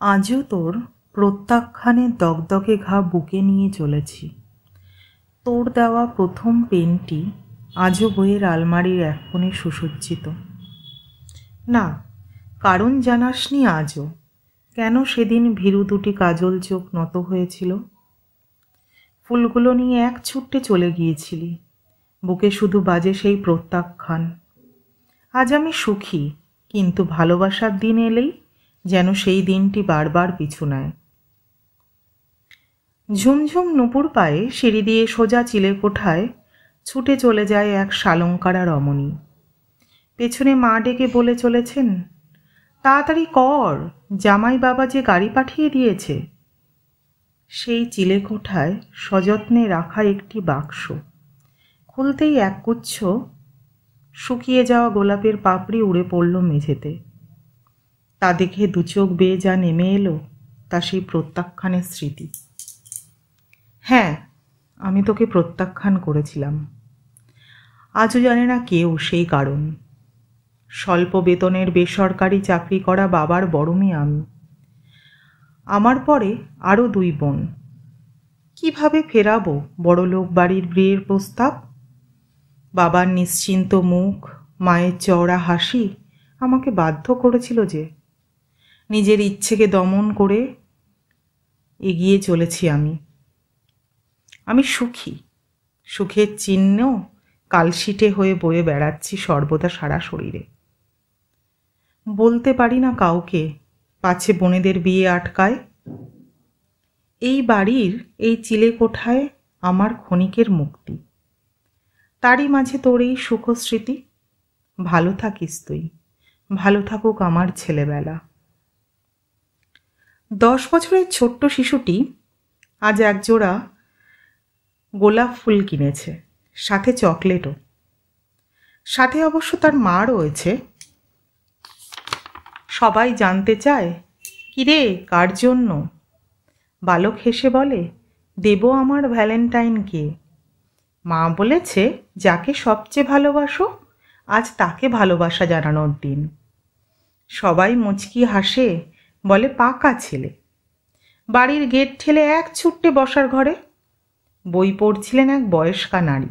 আজও তোর প্রত্যাখ্যানের দগদগে ঘা বুকে নিয়ে চলেছি। তোর দেওয়া প্রথম পেনটি আজও বইয়ের আলমারির এক কোণে সুসজ্জিত। না, কারণ জানাসনি আজও কেন সেদিন ভীরু দুটি কাজল চোখ নত হয়েছিল। ফুলগুলো নিয়ে এক ছুট্টে চলে গিয়েছিলি, বুকে শুধু বাজে সেই প্রত্যাখ্যান। আজ আমি সুখী, কিন্তু ভালোবাসার দিন এলেই যেন সেই দিনটি বারবার পিছু নেয়। ঝুমঝুম নুপুর পায়ে সিঁড়ি দিয়ে সোজা চিলেকোঠায় ছুটে চলে যায় এক শালঙ্কারা রমণী। পেছনে মা ডেকে বলে চলেছেন, তাড়াতাড়ি কর, জামাই বাবা যে গাড়ি পাঠিয়ে দিয়েছে। সেই চিলেকোঠায় সযত্নে রাখা একটি বাক্স, খুলতেই একগুচ্ছ শুকিয়ে যাওয়া গোলাপের পাপড়ি উড়ে পড়ল মেঝেতে। তা দেখে দুচোখ বেয়ে যা নেমে এলো তা সেই প্রত্যাখ্যানের স্মৃতি। হ্যাঁ, আমি তোকে প্রত্যাখ্যান করেছিলাম। আজও জানে না কেউ সেই কারণ। স্বল্প বেতনের বেসরকারি চাকরি করা বাবার বড় মেয়ে আমি। আমার পরে আরও 2 বোন। কিভাবে ফেরাবো বড়লোক বাড়ির বিয়ের প্রস্তাব? বাবার নিশ্চিন্ত মুখ, মায়ের চওড়া হাসি আমাকে বাধ্য করেছিল যে নিজের ইচ্ছেকে দমন করে এগিয়ে চলেছি আমি সুখী। সুখের চিহ্ন কালশিটে হয়ে বয়ে বেড়াচ্ছি সর্বদা সারা শরীরে। বলতে পারি না কাউকে, পাছে বোনেদের বিয়ে আটকায়। এই বাড়ির এই চিলেকোঠায় আমার ক্ষণিকের মুক্তি, তারই মাঝে তোর এই সুখস্মৃতি। ভালো থাকিস তুই, ভালো থাকুক আমার ছেলেবেলা। 10 বছরের ছোট্ট শিশুটি আজ একজোড়া গোলাপ ফুল কিনেছে, সাথে চকলেটও। সাথে অবশ্য তার মা রয়েছে। সবাই জানতে চায়, কিরে কার জন্য? বালক হেসে বলে, দেব আমার ভ্যালেন্টাইনকে। মা বলেছে, যাকে সবচেয়ে ভালোবাসো আজ তাকে ভালোবাসা জানানোর দিন। সবাই মুচকি হাসে, বলে পাকা ছেলে। বাড়ির গেট ঠেলে এক ছুট্টে বসার ঘরে। বই পড়ছিলেন এক বয়স্কা নারী।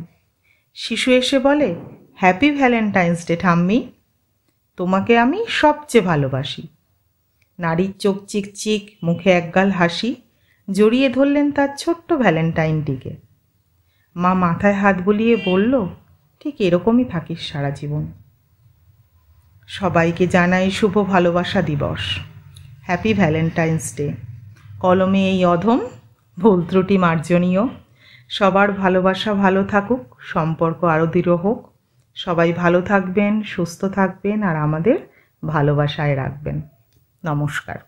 শিশু এসে বলে, হ্যাপি ভ্যালেন্টাইন্স ডে ঠাম্মি, তোমাকে আমি সবচেয়ে ভালোবাসি। নারীর চোখ চিকচিক, মুখে একগাল হাসি, জড়িয়ে ধরলেন তার ছোট্ট ভ্যালেন্টাইনটিকে। মা মাথায় হাত বুলিয়ে বলল, ঠিক এরকমই থাকিস সারা জীবন। সবাইকে জানাই শুভ ভালোবাসা দিবস, হ্যাপি ভ্যালেন্টাইন্স ডে। কলমে এই অধম, ভুল ত্রুটি মার্জনীয়। সবার ভালোবাসা ভালো থাকুক, সম্পর্ক আরও দৃঢ় হোক। সবাই ভালো থাকবেন, সুস্থ থাকবেন আর আমাদের ভালোবাসায় রাখবেন। নমস্কার।